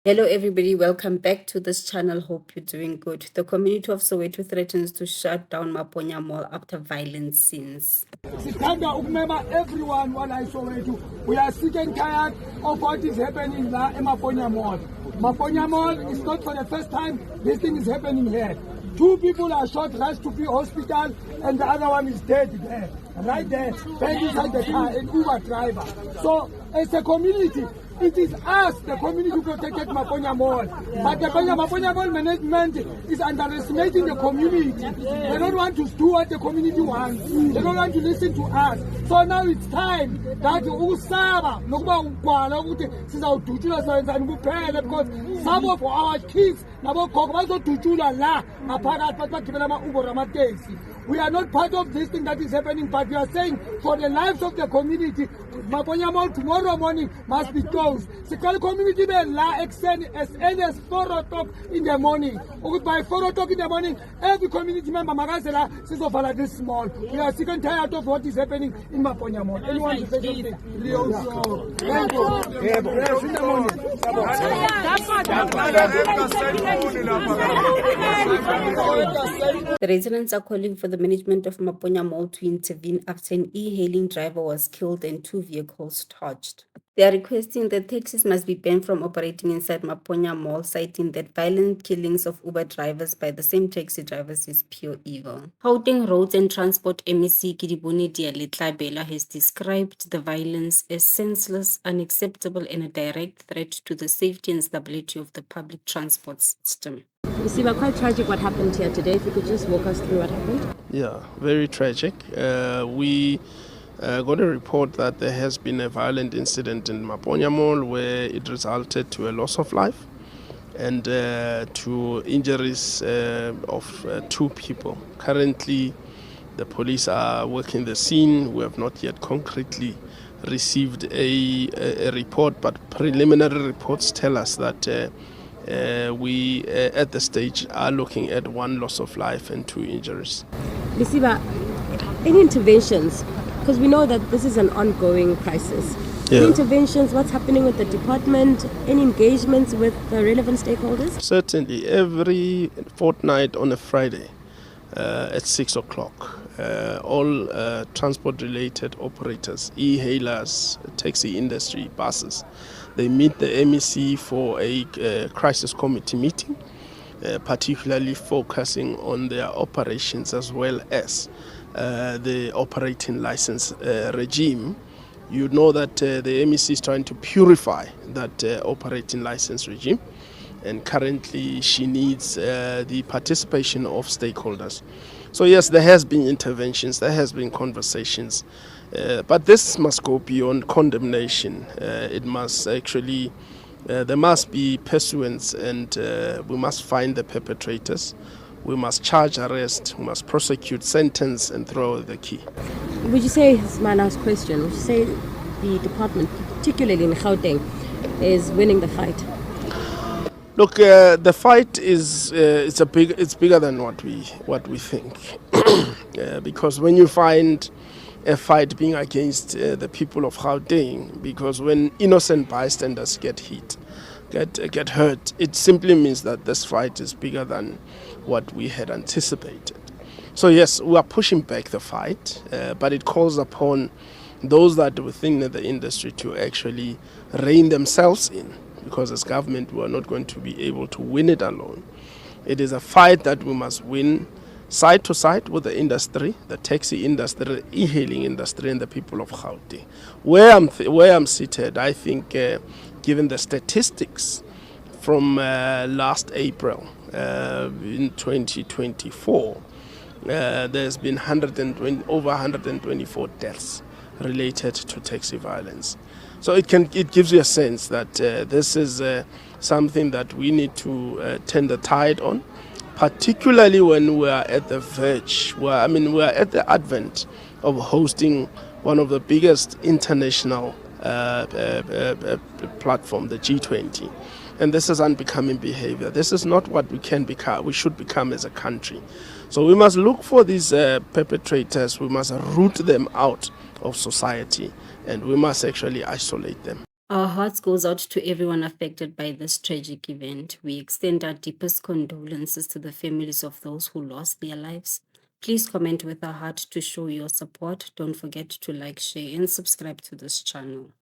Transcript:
Hello everybody, welcome back to this channel. Hope you're doing good. The community of Soweto threatens to shut down Maponya Mall after violent scenes. Everyone while I Soweto, we are sick and tired of what is happening there in Maponya Mall. Maponya Mall is not for the first time this thing is happening here. 2 people are shot, rushed to the hospital, and the other one is dead there, right there, buried inside the car, an Uber driver. So as a community, it is us, the community, who protected Maponya Mall. But the Maponya Mall management is underestimating the community. They don't want to do what the community wants. They don't want to listen to us. So now it's time that Usaba, because some of our kids, we are not part of this thing that is happening, but we are saying for the lives of the community, Maponya Mall tomorrow morning must be closed. The community may extend as early as 4 o'clock in the morning. By 4 o'clock in the morning, every community member says of this mall. We are sick and tired of what is happening in Maponya Mall. Anyone to say something? Thank you. The residents are calling for the management of Maponya Mall to intervene after an e-hailing driver was killed and 2 vehicles torched. They are requesting that taxis must be banned from operating inside Maponya Mall, citing that violent killings of Uber drivers by the same taxi drivers is pure evil. Gauteng Roads and Transport MEC Kidibone Dialetlabela has described the violence as senseless, unacceptable, and a direct threat to the safety and stability of the public transport system. You see, quite tragic what happened here today. If you could just walk us through what happened. Yeah, very tragic. We got a report that there has been a violent incident in Maponya Mall where it resulted to a loss of life and to injuries of 2 people. Currently, the police are working the scene. We have not yet concretely received a report, but preliminary reports tell us that we at the stage are looking at 1 loss of life and 2 injuries. Lisiba, any interventions? Because we know that this is an ongoing crisis. Yeah. Any interventions, what's happening with the department, any engagements with the relevant stakeholders? Certainly, every fortnight on a Friday at 6 o'clock, all transport-related operators, e-hailers, taxi industry, buses, they meet the MEC for a crisis committee meeting, particularly focusing on their operations as well as the operating license regime. You know that the MEC is trying to purify that operating license regime, and currently she needs the participation of stakeholders. So yes, there has been interventions, there has been conversations, but this must go beyond condemnation. It must actually, there must be pursuance, and we must find the perpetrators. We must charge, arrest, we must prosecute, sentence, and throw the key. Would you say, this is my last question, would you say the department, particularly in Gauteng, is winning the fight? Look, the fight is it's bigger than what we think, because when you find a fight being against the people of Gauteng, because when innocent bystanders get hurt, it simply means that this fight is bigger than what we had anticipated. So yes, we are pushing back the fight, but it calls upon those that are within the industry to actually rein themselves in, because as government we are not going to be able to win it alone. It is a fight that we must win side to side with the industry, the taxi industry, the e-hailing industry, and the people of Gauteng. Where I'm seated, I think, given the statistics from last April in 2024, there's been over 124 deaths related to taxi violence. So it gives you a sense that this is something that we need to turn the tide on, particularly when we are at the verge, we are at the advent of hosting one of the biggest international platform, the G20. And this is unbecoming behavior. This is not what we should become as a country. So we must look for these perpetrators. We must root them out of society, and we must actually isolate them. Our hearts goes out to everyone affected by this tragic event. We extend our deepest condolences to the families of those who lost their lives. Please comment with a heart to show your support. Don't forget to like, share, and subscribe to this channel.